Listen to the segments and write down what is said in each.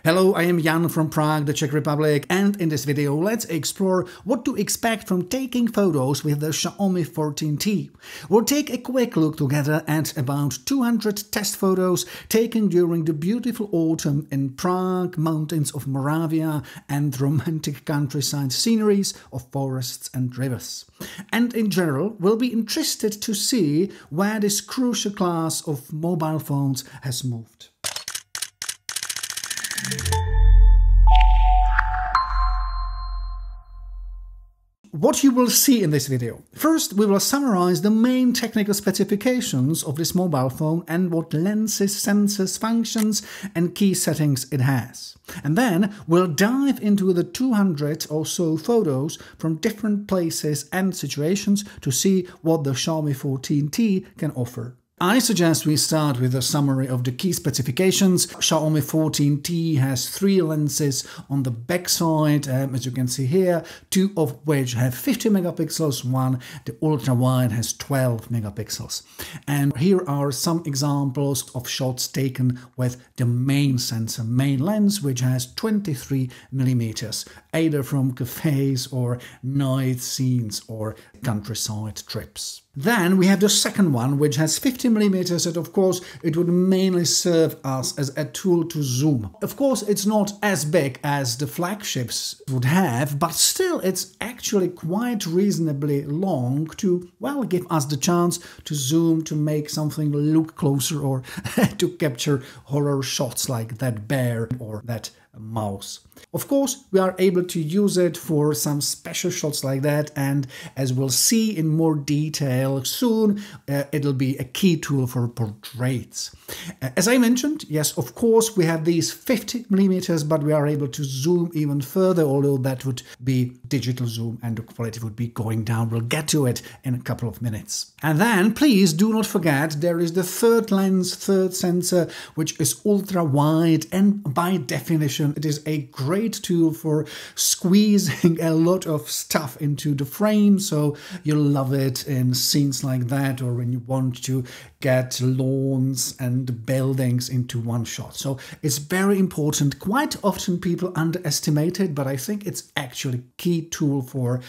Hello, I am Jan from Prague, the Czech Republic, and in this video let's explore what to expect from taking photos with the Xiaomi 14T. We'll take a quick look together at about 200 test photos taken during the beautiful autumn in Prague, mountains of Moravia, and romantic countryside sceneries of forests and rivers. And in general, we'll be interested to see where this crucial class of mobile phones has moved. What you will see in this video. First, we will summarize the main technical specifications of this mobile phone and what lenses, sensors, functions and key settings it has. And then we'll dive into the 200 or so photos from different places and situations to see what the Xiaomi 14T can offer. I suggest we start with a summary of the key specifications. Xiaomi 14T has 3 lenses on the back side, as you can see here, 2 of which have 50 megapixels, one, the ultra-wide, has 12 megapixels. And here are some examples of shots taken with the main sensor, main lens, which has 23 millimeters, either from cafes or night scenes or countryside trips. Then we have the second one, which has 50 millimeters, and of course it would mainly serve us as a tool to zoom. Of course it's not as big as the flagships would have, but still it's actually quite reasonably long to, well, give us the chance to zoom, to make something look closer, or to capture horror shots like that bear or that mouse. Of course, we are able to use it for some special shots like that, and as we'll see in more detail soon, it'll be a key tool for portraits. As I mentioned, yes, of course, we have these 50 millimeters, but we are able to zoom even further, although that would be digital zoom and the quality would be going down. We'll get to it in a couple of minutes. And then, please do not forget, there is the third lens, third sensor, which is ultra-wide, and by definition, it is a great tool for squeezing a lot of stuff into the frame, so you'll love it in scenes like that, or when you want to get lawns and buildings into one shot. So it's very important. Quite often people underestimate it, but I think it's actually a key tool for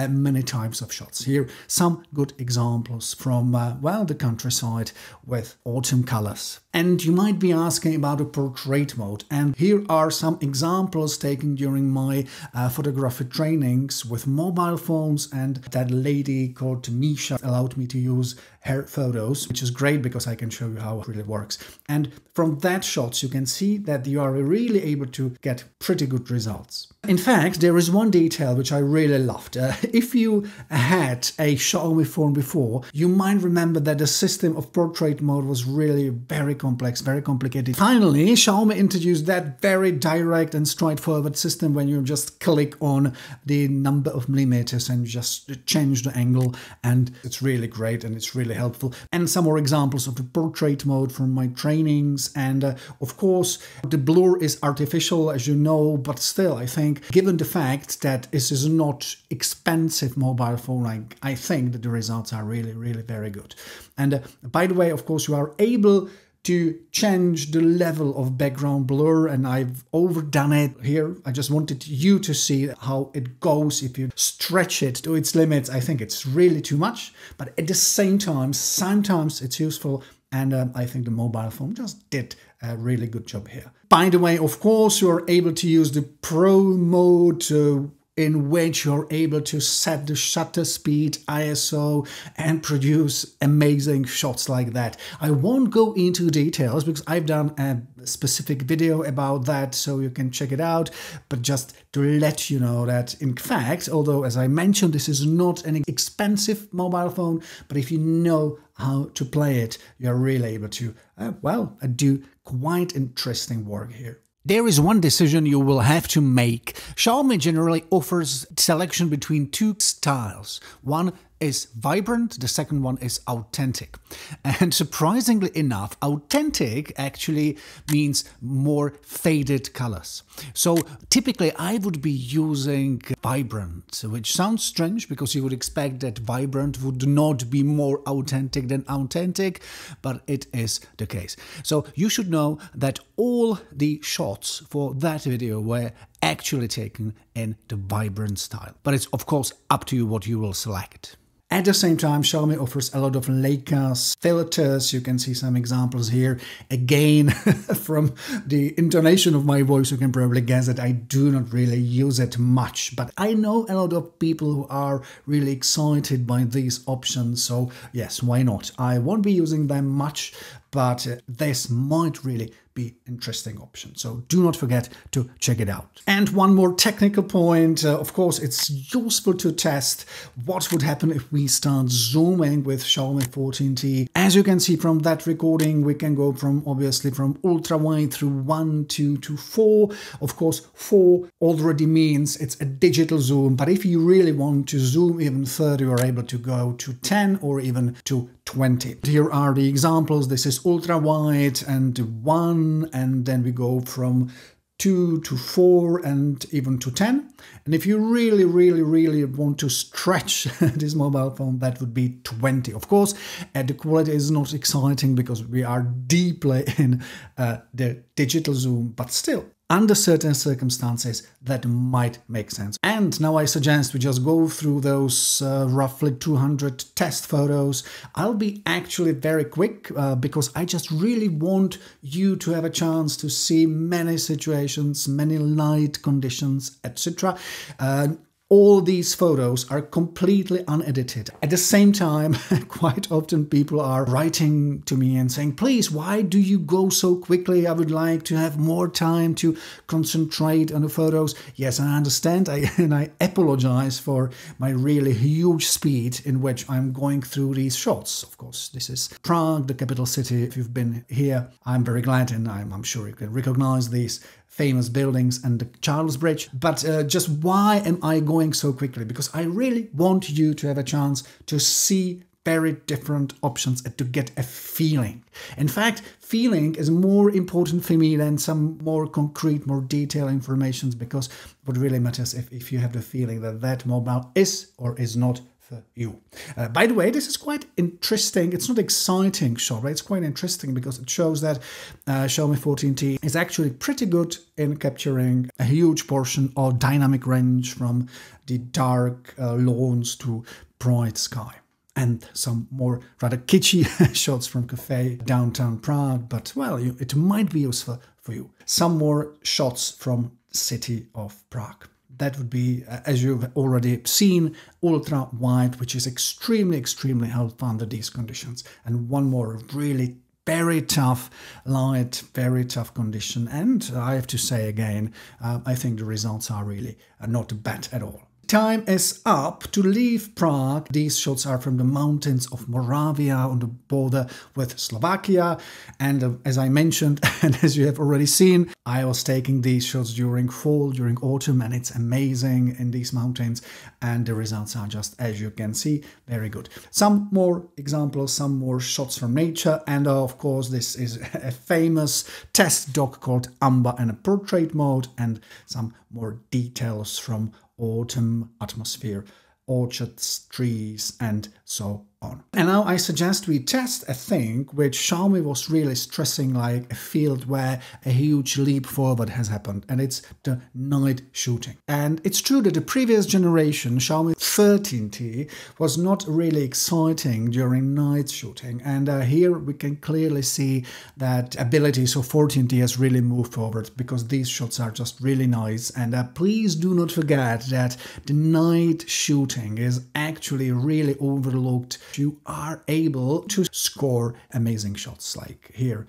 many types of shots. Here, some good examples from, well, the countryside with autumn colors. And you might be asking about a portrait mode, and here are some examples taken during my photography trainings with mobile phones, and that lady called Misha allowed me to use her photos, which is great because I can show you how it really works. And from that shots you can see that you are really able to get pretty good results. In fact, there is one detail which I really loved. If you had a Xiaomi phone before, you might remember that the system of portrait mode was really very complex, very complicated. Finally, Xiaomi introduced that very direct and straightforward system when you just click on the number of millimeters and just change the angle, and it's really great and it's really helpful. And some more examples of the portrait mode from my trainings, and of course the blur is artificial, as you know, but still I think, given the fact that this is not expensive mobile phone, I think that the results are really very good. And by the way, of course, you are able to change the level of background blur, and I've overdone it here. I just wanted you to see how it goes if you stretch it to its limits. I think it's really too much, but at the same time, sometimes it's useful, and I think the mobile phone just did a really good job here. By the way, of course, you're able to use the Pro mode in which you're able to set the shutter speed, ISO, and produce amazing shots like that. I won't go into details because I've done a specific video about that, so you can check it out, but just to let you know that, in fact, although as I mentioned, this is not an expensive mobile phone, but if you know how to play it, you're really able to, well, do quite interesting work here. There is one decision you will have to make. Xiaomi generally offers selection between 2 styles. One is vibrant, the second one is authentic. And surprisingly enough, authentic actually means more faded colors. So typically I would be using vibrant, which sounds strange because you would expect that vibrant would not be more authentic than authentic, but it is the case. So you should know that all the shots for that video were actually taken in the vibrant style. But it's of course up to you what you will select. At the same time, Xiaomi offers a lot of Leica filters. You can see some examples here. Again, from the intonation of my voice, you can probably guess that I do not really use it much. But I know a lot of people who are really excited by these options. So yes, why not? I won't be using them much, but this might really be interesting option. So do not forget to check it out. And one more technical point, of course, it's useful to test what would happen if we start zooming with Xiaomi 14T. As you can see from that recording, we can go from obviously from ultra wide through 1, 2 to 4. Of course, 4 already means it's a digital zoom, but if you really want to zoom even further, you are able to go to 10 or even to 20. Here are the examples. This is ultra wide and 1, and then we go from 2 to 4 and even to 10. And if you really want to stretch this mobile phone, that would be 20. Of course, the quality is not exciting because we are deeply in the digital zoom, but still, under certain circumstances, that might make sense. And now I suggest we just go through those roughly 200 test photos. I'll be actually very quick because I just really want you to have a chance to see many situations, many light conditions, etc. All these photos are completely unedited. At the same time, quite often people are writing to me and saying, please, why do you go so quickly? I would like to have more time to concentrate on the photos. Yes, I understand, and I apologize for my really huge speed in which I'm going through these shots. Of course, this is Prague, the capital city. If you've been here, I'm very glad, and I'm sure you can recognize these famous buildings and the Charles Bridge. But just why am I going so quickly? Because I really want you to have a chance to see very different options and to get a feeling. In fact, feeling is more important for me than some more concrete, more detailed information, because what really matters if you have the feeling that that mobile is or is not for you. By the way, this is quite interesting. It's not exciting shot, right? It's quite interesting because it shows that Xiaomi 14T is actually pretty good in capturing a huge portion of dynamic range from the dark lawns to bright sky. And some more rather kitschy shots from cafe downtown Prague, but well, it might be useful for you. Some more shots from city of Prague. That would be, as you've already seen, ultra wide, which is extremely helpful under these conditions. And one more really very tough light, very tough condition. And I have to say again, I think the results are really not bad at all. Time is up to leave Prague. These shots are from the mountains of Moravia on the border with Slovakia. And as I mentioned, and as you have already seen, I was taking these shots during fall, during autumn, and it's amazing in these mountains. And the results are just, as you can see, very good. Some more examples, some more shots from nature. And of course, this is a famous test dog called Amber in a portrait mode, and some more details from autumn atmosphere, orchards, trees, and so on. And now I suggest we test a thing which Xiaomi was really stressing, like a field where a huge leap forward has happened, and it's the night shooting. And it's true that the previous generation, Xiaomi 13T, was not really exciting during night shooting, and here we can clearly see that abilities of 14T has really moved forward, because these shots are just really nice. And please do not forget that the night shooting is actually really overlooked. You are able to score amazing shots like here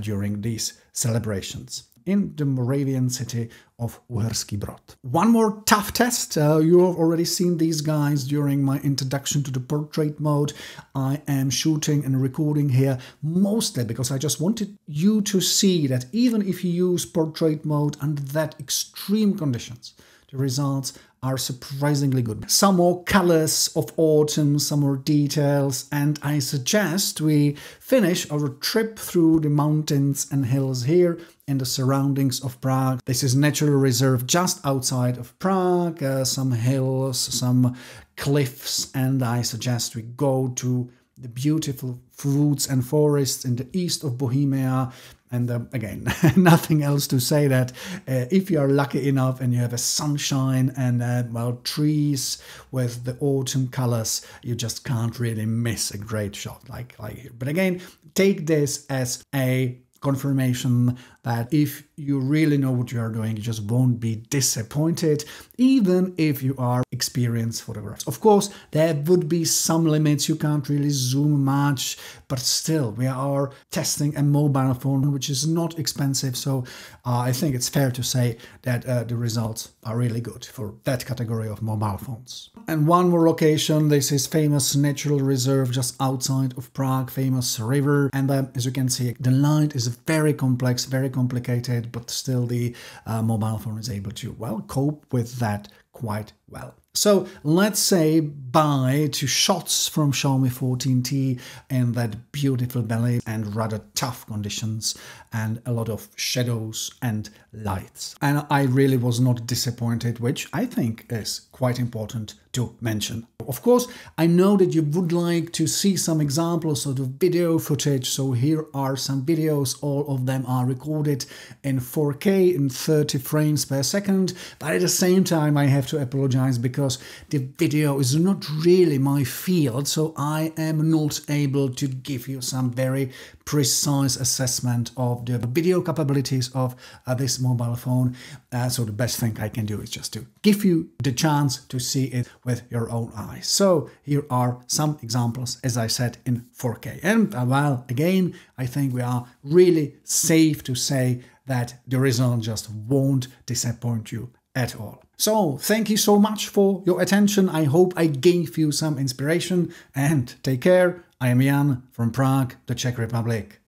during these celebrations in the Moravian city of Uherský Brod. One more tough test. You have already seen these guys during my introduction to the portrait mode. I am shooting and recording here mostly because I just wanted you to see that even if you use portrait mode under that extreme conditions, the results are surprisingly good. Some more colors of autumn, some more details, and I suggest we finish our trip through the mountains and hills here in the surroundings of Prague. This is natural reserve just outside of Prague, some hills, some cliffs, and I suggest we go to the beautiful woods and forests in the east of Bohemia. And again, nothing else to say that if you are lucky enough and you have a sunshine and well, trees with the autumn colors, you just can't really miss a great shot like here. But again, take this as a confirmation that if you really know what you are doing, you just won't be disappointed, even if you are experienced photographers. Of course, there would be some limits. You can't really zoom much, but still, we are testing a mobile phone, which is not expensive. So I think it's fair to say that the results are really good for that category of mobile phones. And one more location, this is famous natural reserve just outside of Prague, famous river. And as you can see, the light is very complex, very complicated, but still the mobile phone is able to, well, cope with that quite well. So let's say bye to shots from Xiaomi 14T in that beautiful valley and rather tough conditions and a lot of shadows and lights. And I really was not disappointed, which I think is quite important to mention. Of course, I know that you would like to see some examples of the video footage, so here are some videos. All of them are recorded in 4K in 30 frames per second, but at the same time I have to apologize because the video is not really my field, so I am not able to give you some very precise assessment of the video capabilities of this mobile phone. So the best thing I can do is just to give you the chance to see it with your own eyes. So here are some examples, as I said, in 4K. And well, again, I think we are really safe to say that the result just won't disappoint you at all. So thank you so much for your attention. I hope I gave you some inspiration, and take care. I am Jan from Prague, the Czech Republic.